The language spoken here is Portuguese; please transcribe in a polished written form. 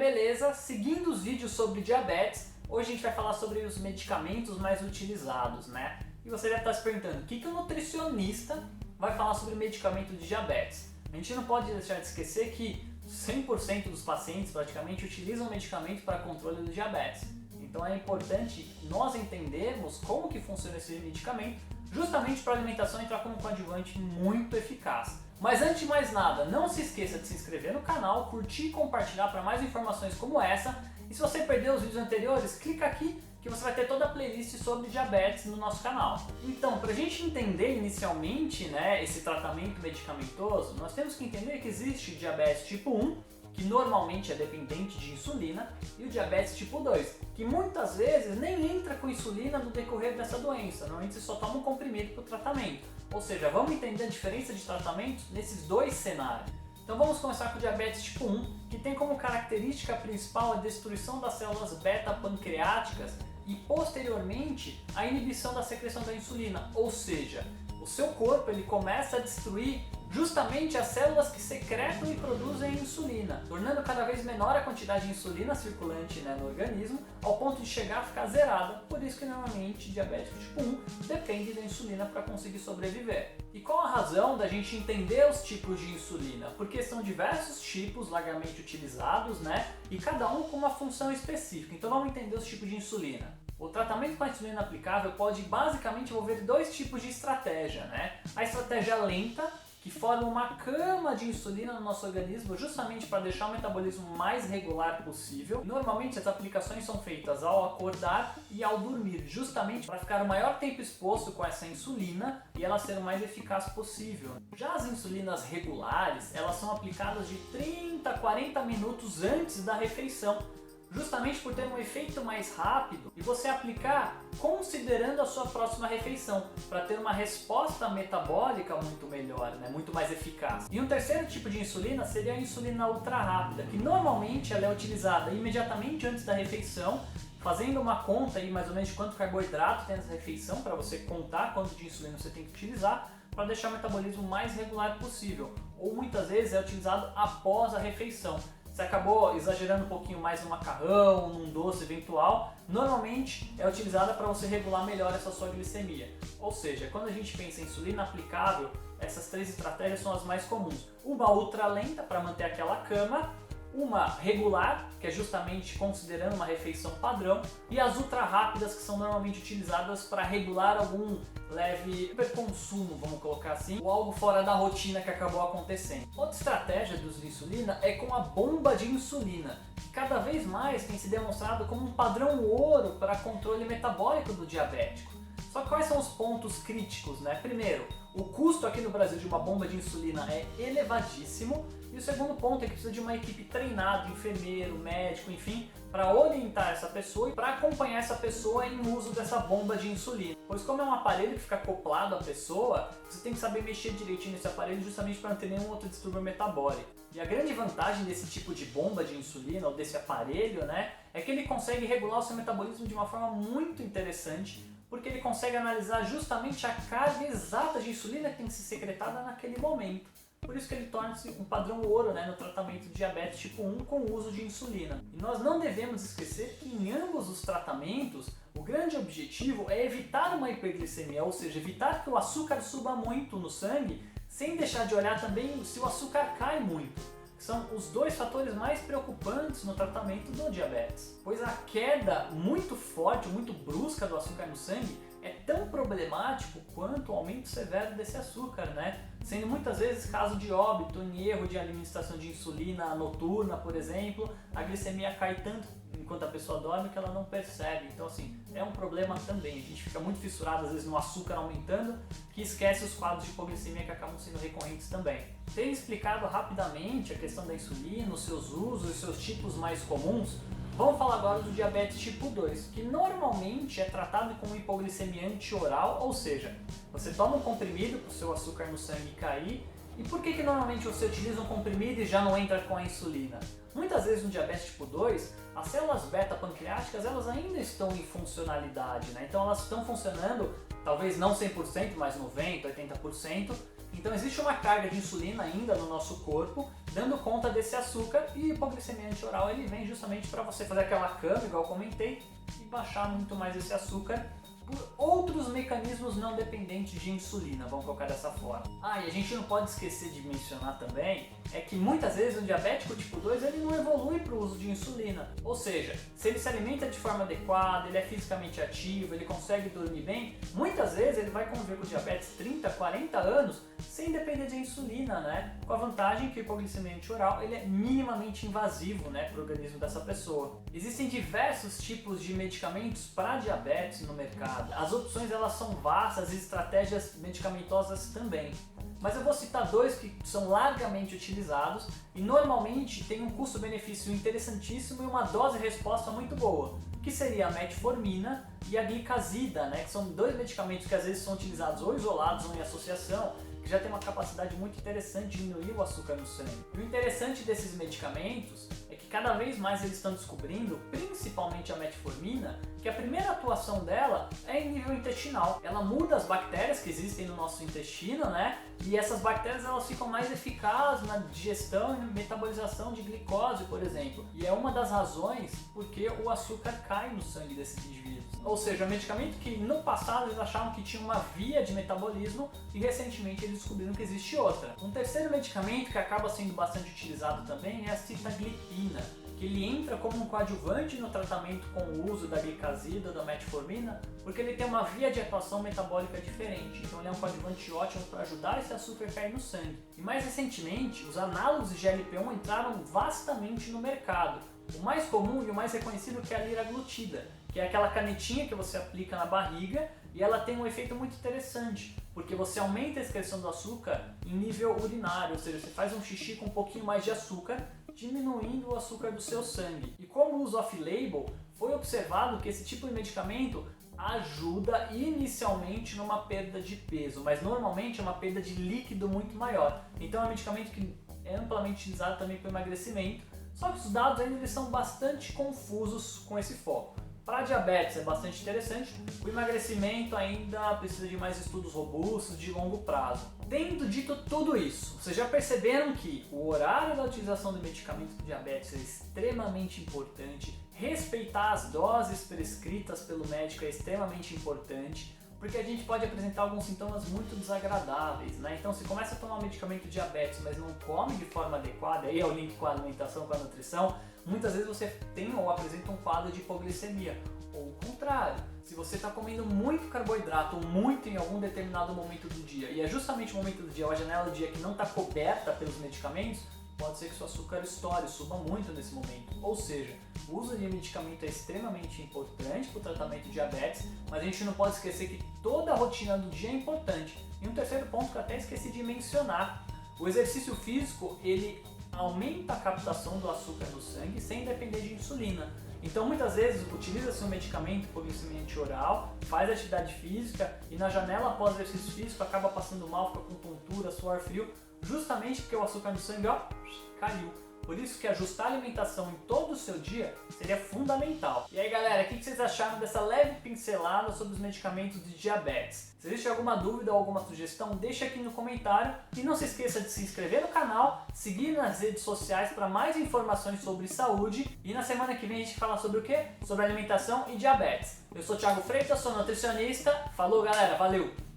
beleza? Seguindo os vídeos sobre diabetes, hoje a gente vai falar sobre os medicamentos mais utilizados, né? E você deve estar se perguntando, o que o nutricionista vai falar sobre medicamento de diabetes? A gente não pode deixar de esquecer que 100% dos pacientes praticamente utilizam medicamento para controle do diabetes. Então é importante nós entendermos como que funciona esse medicamento, justamente para a alimentação entrar como um coadjuvante muito eficaz. Mas antes de mais nada, não se esqueça de se inscrever no canal, curtir e compartilhar para mais informações como essa. E se você perdeu os vídeos anteriores, clica aqui que você vai ter toda a playlist sobre diabetes no nosso canal. Então, para a gente entender inicialmente, né, esse tratamento medicamentoso, nós temos que entender que existe diabetes tipo 1, que normalmente é dependente de insulina, e o diabetes tipo 2, que muitas vezes nem entra com insulina no decorrer dessa doença, normalmente você só toma um comprimido para o tratamento. Ou seja, vamos entender a diferença de tratamentos nesses dois cenários. Então vamos começar com o diabetes tipo 1, que tem como característica principal a destruição das células beta-pancreáticas e posteriormente a inibição da secreção da insulina, ou seja, o seu corpo ele começa a destruir justamente as células que secretam e produzem insulina, tornando cada vez menor a quantidade de insulina circulante, né, no organismo, ao ponto de chegar a ficar zerada. Por isso que normalmente diabético tipo 1 depende da insulina para conseguir sobreviver. E qual a razão da gente entender os tipos de insulina? Porque são diversos tipos largamente utilizados, né, e cada um com uma função específica. Então vamos entender os tipos de insulina. O tratamento com a insulina aplicável pode basicamente envolver dois tipos de estratégia, né? A estratégia lenta, que forma uma cama de insulina no nosso organismo justamente para deixar o metabolismo mais regular possível. Normalmente as aplicações são feitas ao acordar e ao dormir, justamente para ficar o maior tempo exposto com essa insulina e ela ser o mais eficaz possível. Já as insulinas regulares, elas são aplicadas de 30 a 40 minutos antes da refeição, justamente por ter um efeito mais rápido e você aplicar considerando a sua próxima refeição, para ter uma resposta metabólica muito melhor, né? Muito mais eficaz. E um terceiro tipo de insulina seria a insulina ultra rápida, que normalmente ela é utilizada imediatamente antes da refeição, fazendo uma conta aí mais ou menos de quanto carboidrato tem nessa refeição, para você contar quanto de insulina você tem que utilizar, para deixar o metabolismo mais regular possível. Ou muitas vezes é utilizado após a refeição. Você acabou exagerando um pouquinho mais no macarrão, num doce eventual, normalmente é utilizada para você regular melhor essa sua glicemia. Ou seja, quando a gente pensa em insulina aplicável, essas três estratégias são as mais comuns. Uma ultra lenta para manter aquela cama, uma regular, que é justamente considerando uma refeição padrão, e as ultra rápidas, que são normalmente utilizadas para regular algum leve hiperconsumo, vamos colocar assim, ou algo fora da rotina que acabou acontecendo. Outra estratégia do uso de insulina é com a bomba de insulina, que cada vez mais tem se demonstrado como um padrão ouro para controle metabólico do diabético. Só que quais são os pontos críticos, né? Primeiro, o custo aqui no Brasil de uma bomba de insulina é elevadíssimo. E o segundo ponto é que precisa de uma equipe treinada, enfermeiro, médico, enfim, para orientar essa pessoa e para acompanhar essa pessoa em uso dessa bomba de insulina. Pois como é um aparelho que fica acoplado à pessoa, você tem que saber mexer direitinho nesse aparelho justamente para não ter nenhum outro distúrbio metabólico. E a grande vantagem desse tipo de bomba de insulina ou desse aparelho, né, é que ele consegue regular o seu metabolismo de uma forma muito interessante, porque ele consegue analisar justamente a carga exata de insulina que tem que ser secretada naquele momento. Por isso que ele torna-se um padrão ouro, né, no tratamento de diabetes tipo 1 com o uso de insulina. E nós não devemos esquecer que em ambos os tratamentos, o grande objetivo é evitar uma hiperglicemia, ou seja, evitar que o açúcar suba muito no sangue, sem deixar de olhar também se o açúcar cai muito. São os dois fatores mais preocupantes no tratamento do diabetes, pois a queda muito forte, muito brusca do açúcar no sangue é tão problemático quanto o aumento severo desse açúcar, né? Sendo muitas vezes caso de óbito em erro de administração de insulina noturna, por exemplo, a glicemia cai tanto enquanto a pessoa dorme que ela não percebe. Então assim, é um problema também. A gente fica muito fissurado às vezes no açúcar aumentando, que esquece os quadros de hipoglicemia que acabam sendo recorrentes também. Ter explicado rapidamente a questão da insulina, os seus usos e seus tipos mais comuns, vamos falar agora do diabetes tipo 2, que normalmente é tratado como hipoglicemia antioral, ou seja, você toma um comprimido para o seu açúcar no sangue cair. E por que normalmente você utiliza um comprimido e já não entra com a insulina? Muitas vezes no diabetes tipo 2, as células beta-pancreáticas elas ainda estão em funcionalidade, né? Então elas estão funcionando, talvez não 100%, mas 90%, 80%. Então existe uma carga de insulina ainda no nosso corpo dando conta desse açúcar, e hipoglicemia antioral ele vem justamente para você fazer aquela cama, igual eu comentei, e baixar muito mais esse açúcar por outros mecanismos não dependentes de insulina, vamos colocar dessa forma. E a gente não pode esquecer de mencionar também é que muitas vezes o diabético tipo 2 ele não evolui para o uso de insulina, ou seja, se ele se alimenta de forma adequada, ele é fisicamente ativo, ele consegue dormir bem, muitas vezes ele vai conviver com diabetes 30, 40 anos sem depender de insulina, né? Com a vantagem que o hipoglicemia antioral ele é minimamente invasivo, né, para o organismo dessa pessoa. Existem diversos tipos de medicamentos para diabetes no mercado. As opções elas são vastas e estratégias medicamentosas também. Mas eu vou citar dois que são largamente utilizados e normalmente tem um custo-benefício interessantíssimo e uma dose-resposta muito boa, que seria a metformina e a glicazida, né, que são dois medicamentos que às vezes são utilizados ou isolados ou em associação, que já tem uma capacidade muito interessante de diminuir o açúcar no sangue. E o interessante desses medicamentos é que cada vez mais eles estão descobrindo, principalmente a metformina, que a primeira atuação dela é em nível intestinal. Ela muda as bactérias que existem no nosso intestino, né? E essas bactérias elas ficam mais eficazes na digestão e metabolização de glicose, por exemplo. E é uma das razões porque o açúcar cai no sangue desses indivíduos. Ou seja, é um medicamento que no passado eles achavam que tinha uma via de metabolismo e recentemente eles descobriram que existe outra. Um terceiro medicamento que acaba sendo bastante utilizado também é a sitaglipina, que ele entra como um coadjuvante no tratamento com o uso da glicazida ou da metformina, porque ele tem uma via de atuação metabólica diferente, então ele é um coadjuvante ótimo para ajudar esse açúcar a cair no sangue. E mais recentemente, os análogos de GLP-1 entraram vastamente no mercado. O mais comum e o mais reconhecido que é a liraglutida, que é aquela canetinha que você aplica na barriga e ela tem um efeito muito interessante, porque você aumenta a excreção do açúcar em nível urinário, ou seja, você faz um xixi com um pouquinho mais de açúcar, diminuindo o açúcar do seu sangue. E como uso off-label, foi observado que esse tipo de medicamento ajuda inicialmente numa perda de peso, mas normalmente é uma perda de líquido muito maior. Então é um medicamento que é amplamente utilizado também para emagrecimento, só que os dados ainda eles são bastante confusos com esse foco. Para diabetes é bastante interessante, o emagrecimento ainda precisa de mais estudos robustos de longo prazo. Tendo dito tudo isso, vocês já perceberam que o horário da utilização do medicamento para diabetes é extremamente importante, respeitar as doses prescritas pelo médico é extremamente importante, porque a gente pode apresentar alguns sintomas muito desagradáveis, né? Então se começa a tomar um medicamento de diabetes, mas não come de forma adequada, aí é o link com a alimentação, com a nutrição, muitas vezes você tem ou apresenta um quadro de hipoglicemia, ou o contrário, se você está comendo muito carboidrato ou muito em algum determinado momento do dia, e é justamente o momento do dia ou a janela do dia que não está coberta pelos medicamentos, pode ser que seu açúcar estoure, suba muito nesse momento. Ou seja, o uso de medicamento é extremamente importante para o tratamento de diabetes, mas a gente não pode esquecer que toda a rotina do dia é importante. E um terceiro ponto que eu até esqueci de mencionar, o exercício físico, ele aumenta a captação do açúcar no sangue sem depender de insulina. Então muitas vezes utiliza-se um medicamento hipoglicemia antioral, faz atividade física e na janela após o exercício físico acaba passando mal, fica com tontura, suor frio, justamente porque o açúcar no sangue caiu. Por isso que ajustar a alimentação em todo o seu dia seria fundamental. E aí galera, o que vocês acharam dessa leve pincelada sobre os medicamentos de diabetes? Se existe alguma dúvida ou alguma sugestão, deixa aqui no comentário. E não se esqueça de se inscrever no canal, seguir nas redes sociais para mais informações sobre saúde. E na semana que vem a gente fala sobre o quê? Sobre alimentação e diabetes. Eu sou o Thiago Freitas, sou nutricionista. Falou galera, valeu!